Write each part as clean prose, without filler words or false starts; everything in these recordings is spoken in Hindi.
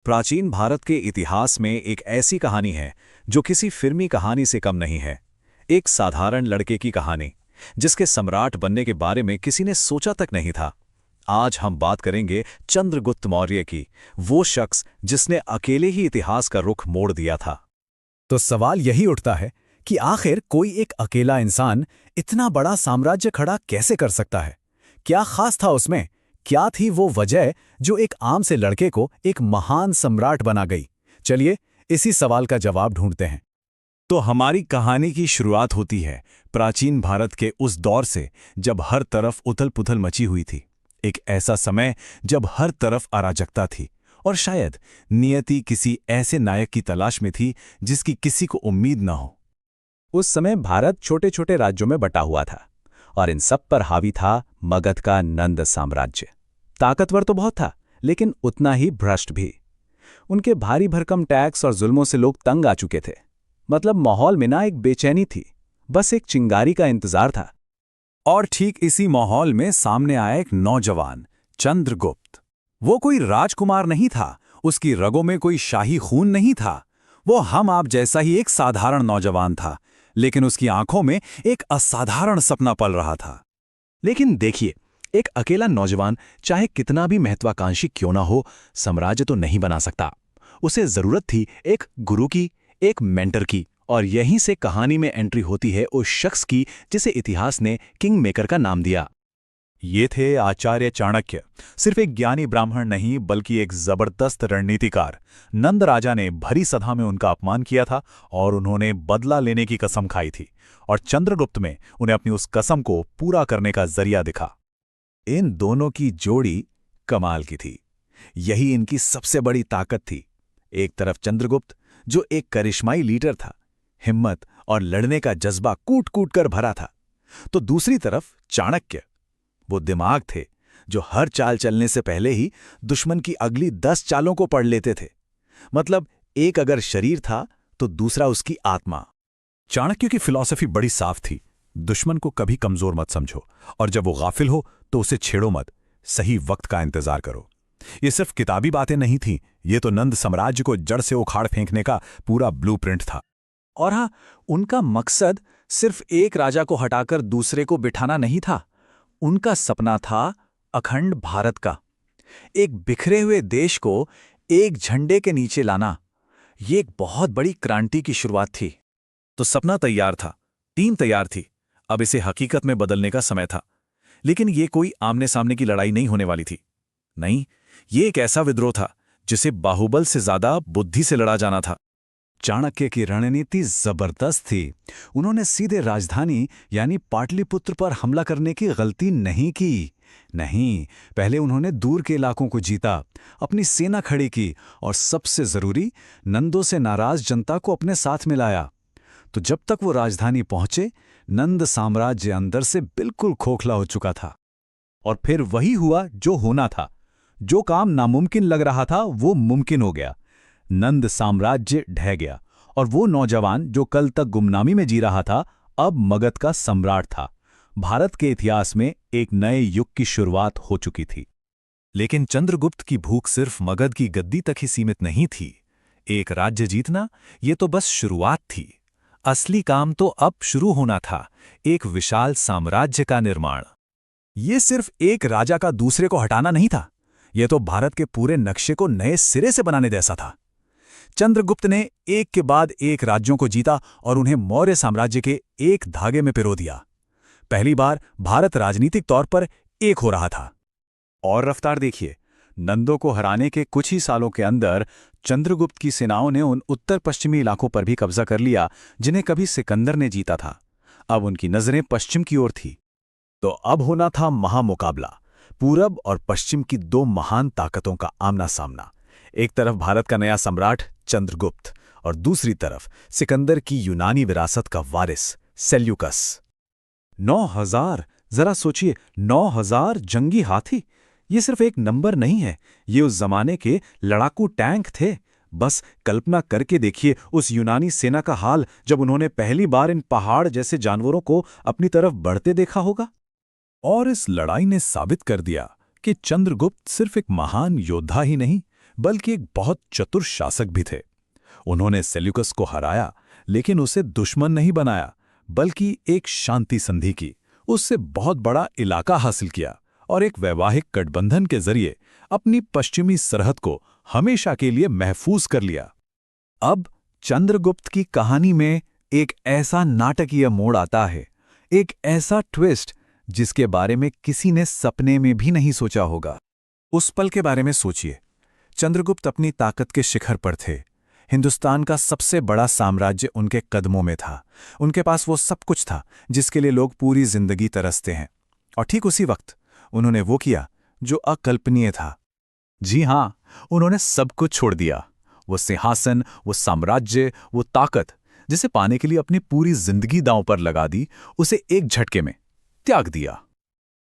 प्राचीन भारत के इतिहास में एक ऐसी कहानी है जो किसी फिल्मी कहानी से कम नहीं है। एक साधारण लड़के की कहानी जिसके सम्राट बनने के बारे में किसी ने सोचा तक नहीं था। आज हम बात करेंगे चंद्रगुप्त मौर्य की, वो शख्स जिसने अकेले ही इतिहास का रुख मोड़ दिया था। तो सवाल यही उठता है कि आखिर कोई एक अकेला इंसान इतना बड़ा साम्राज्य खड़ा कैसे कर सकता है? क्या खास था उसमें? क्या थी वो वजह जो एक आम से लड़के को एक महान सम्राट बना गई? चलिए इसी सवाल का जवाब ढूंढते हैं। तो हमारी कहानी की शुरुआत होती है प्राचीन भारत के उस दौर से जब हर तरफ उथल-पुथल मची हुई थी। एक ऐसा समय जब हर तरफ अराजकता थी और शायद नियति किसी ऐसे नायक की तलाश में थी जिसकी किसी को उम्मीद न हो। उस समय भारत छोटे छोटे राज्यों में बटा हुआ था और इन सब पर हावी था मगध का नंद साम्राज्य। ताकतवर तो बहुत था, लेकिन उतना ही भ्रष्ट भी। उनके भारी भरकम टैक्स और जुल्मों से लोग तंग आ चुके थे। मतलब माहौल में ना एक बेचैनी थी, बस एक चिंगारी का इंतजार था। और ठीक इसी माहौल में सामने आया एक नौजवान, चंद्रगुप्त। वो कोई राजकुमार नहीं था, उसकी रगों में कोई शाही खून नहीं था। वो हम आप जैसा ही एक साधारण नौजवान था, लेकिन उसकी आंखों में एक असाधारण सपना पल रहा था। लेकिन देखिए, एक अकेला नौजवान चाहे कितना भी महत्वाकांक्षी क्यों ना हो, साम्राज्य तो नहीं बना सकता। उसे जरूरत थी एक गुरु की, एक मेंटर की। और यहीं से कहानी में एंट्री होती है उस शख्स की जिसे इतिहास ने किंग मेकर का नाम दिया। ये थे आचार्य चाणक्य। सिर्फ एक ज्ञानी ब्राह्मण नहीं, बल्कि एक जबरदस्त रणनीतिकार। नंद राजा ने भरी सभा में उनका अपमान किया था और उन्होंने बदला लेने की कसम खाई थी, और चंद्रगुप्त में उन्हें अपनी उस कसम को पूरा करने का जरिया दिखा। इन दोनों की जोड़ी कमाल की थी। यही इनकी सबसे बड़ी ताकत थी। एक तरफ चंद्रगुप्त, जो एक करिश्माई लीडर था, हिम्मत और लड़ने का जज्बा कूट कूट कर भरा था। तो दूसरी तरफ चाणक्य, वो दिमाग थे जो हर चाल चलने से पहले ही दुश्मन की अगली 10 चालों को पढ़ लेते थे। मतलब एक अगर शरीर था तो दूसरा उसकी आत्मा। चाणक्य की फिलॉसफी बड़ी साफ थी, दुश्मन को कभी कमजोर मत समझो, और जब वो गाफिल हो तो उसे छेड़ो मत, सही वक्त का इंतजार करो। ये सिर्फ किताबी बातें नहीं थीं, ये तो नंद साम्राज्य को जड़ से उखाड़ फेंकने का पूरा ब्लूप्रिंट था। और हाँ, उनका मकसद सिर्फ एक राजा को हटाकर दूसरे को बिठाना नहीं था। उनका सपना था अखंड भारत का, एक बिखरे हुए देश को एक झंडे के नीचे लाना। ये एक बहुत बड़ी क्रांति की शुरुआत थी। तो सपना तैयार था, टीम तैयार थी, अब इसे हकीकत में बदलने का समय था। लेकिन ये कोई आमने सामने की लड़ाई नहीं होने वाली थी। नहीं, ये एक ऐसा विद्रोह था जिसे बाहुबल से ज्यादा बुद्धि से लड़ा जाना था। चाणक्य की रणनीति जबरदस्त थी। उन्होंने सीधे राजधानी यानी पाटलिपुत्र पर हमला करने की गलती नहीं की। नहीं, पहले उन्होंने दूर के इलाकों को जीता, अपनी सेना खड़ी की और सबसे जरूरी, नंदों से नाराज जनता को अपने साथ मिलाया। तो जब तक वो राजधानी पहुंचे, नंद साम्राज्य अंदर से बिल्कुल खोखला हो चुका था। और फिर वही हुआ जो होना था। जो काम नामुमकिन लग रहा था वो मुमकिन हो गया। नंद साम्राज्य ढह गया और वो नौजवान जो कल तक गुमनामी में जी रहा था, अब मगध का सम्राट था। भारत के इतिहास में एक नए युग की शुरुआत हो चुकी थी। लेकिन चंद्रगुप्त की भूख सिर्फ मगध की गद्दी तक ही सीमित नहीं थी। एक राज्य जीतना, ये तो बस शुरुआत थी। असली काम तो अब शुरू होना था, एक विशाल साम्राज्य का निर्माण। ये सिर्फ एक राजा का दूसरे को हटाना नहीं था, यह तो भारत के पूरे नक्शे को नए सिरे से बनाने जैसा था। चंद्रगुप्त ने एक के बाद एक राज्यों को जीता और उन्हें मौर्य साम्राज्य के एक धागे में पिरो दिया। पहली बार भारत राजनीतिक तौर पर एक हो रहा था। और रफ्तार देखिए, नंदों को हराने के कुछ ही सालों के अंदर चंद्रगुप्त की सेनाओं ने उन उत्तर पश्चिमी इलाकों पर भी कब्जा कर लिया जिन्हें कभी सिकंदर ने जीता था। अब उनकी नजरें पश्चिम की ओर थी। तो अब होना था महामुकाबला, पूरब और पश्चिम की दो महान ताकतों का आमना सामना। एक तरफ भारत का नया सम्राट चंद्रगुप्त और दूसरी तरफ सिकंदर की यूनानी विरासत का वारिस सेल्यूकस। 9,000, जरा सोचिए, 9,000 जंगी हाथी। ये सिर्फ एक नंबर नहीं है, ये उस जमाने के लड़ाकू टैंक थे। बस कल्पना करके देखिए उस यूनानी सेना का हाल जब उन्होंने पहली बार इन पहाड़ जैसे जानवरों को अपनी तरफ बढ़ते देखा होगा। और इस लड़ाई ने साबित कर दिया कि चंद्रगुप्त सिर्फ एक महान योद्धा ही नहीं, बल्कि एक बहुत चतुर शासक भी थे। उन्होंने सेल्यूकस को हराया, लेकिन उसे दुश्मन नहीं बनाया, बल्कि एक शांति संधि की, उससे बहुत बड़ा इलाका हासिल किया और एक वैवाहिक गठबंधन के जरिए अपनी पश्चिमी सरहद को हमेशा के लिए महफूज कर लिया। अब चंद्रगुप्त की कहानी में एक ऐसा नाटकीय मोड़ आता है, एक ऐसा ट्विस्ट जिसके बारे में किसी ने सपने में भी नहीं सोचा होगा। उस पल के बारे में सोचिए। चंद्रगुप्त अपनी ताकत के शिखर पर थे। हिंदुस्तान का सबसे बड़ा साम्राज्य उनके कदमों में था। उनके पास वो सब कुछ था जिसके लिए लोग पूरी जिंदगी तरसते हैं। और ठीक उसी वक्त उन्होंने वो किया जो अकल्पनीय था। जी हां, उन्होंने सब कुछ छोड़ दिया। वो सिंहासन, वो साम्राज्य, वो ताकत, जिसे पाने के लिए अपनी पूरी जिंदगी दांव पर लगा दी, उसे एक झटके में त्याग दिया।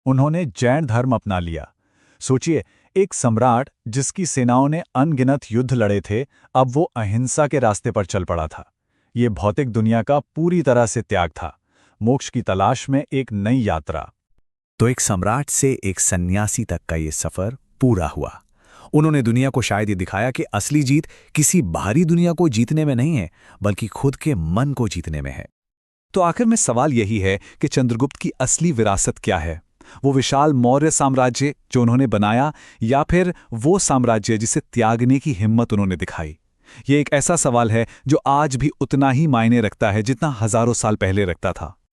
उन्होंने जैन धर्म अपना लिया। सोचिए, एक सम्राट जिसकी सेनाओं ने अनगिनत युद्ध लड़े थे, अब वो अहिंसा के रास्ते पर चल पड़ा था। ये भौतिक दुनिया का पूरी तरह से त्याग था, मोक्ष की तलाश में एक नई यात्रा। तो एक सम्राट से एक सन्यासी तक का ये सफर पूरा हुआ। उन्होंने दुनिया को शायद ये दिखाया कि असली जीत किसी बाहरी दुनिया को जीतने में नहीं है, बल्कि खुद के मन को जीतने में है। तो आखिर में सवाल यही है कि चंद्रगुप्त की असली विरासत क्या है? वो विशाल मौर्य साम्राज्य जो उन्होंने बनाया, या फिर वो साम्राज्य जिसे त्यागने की हिम्मत उन्होंने दिखाई? ये एक ऐसा सवाल है जो आज भी उतना ही मायने रखता है जितना हजारों साल पहले रखता था।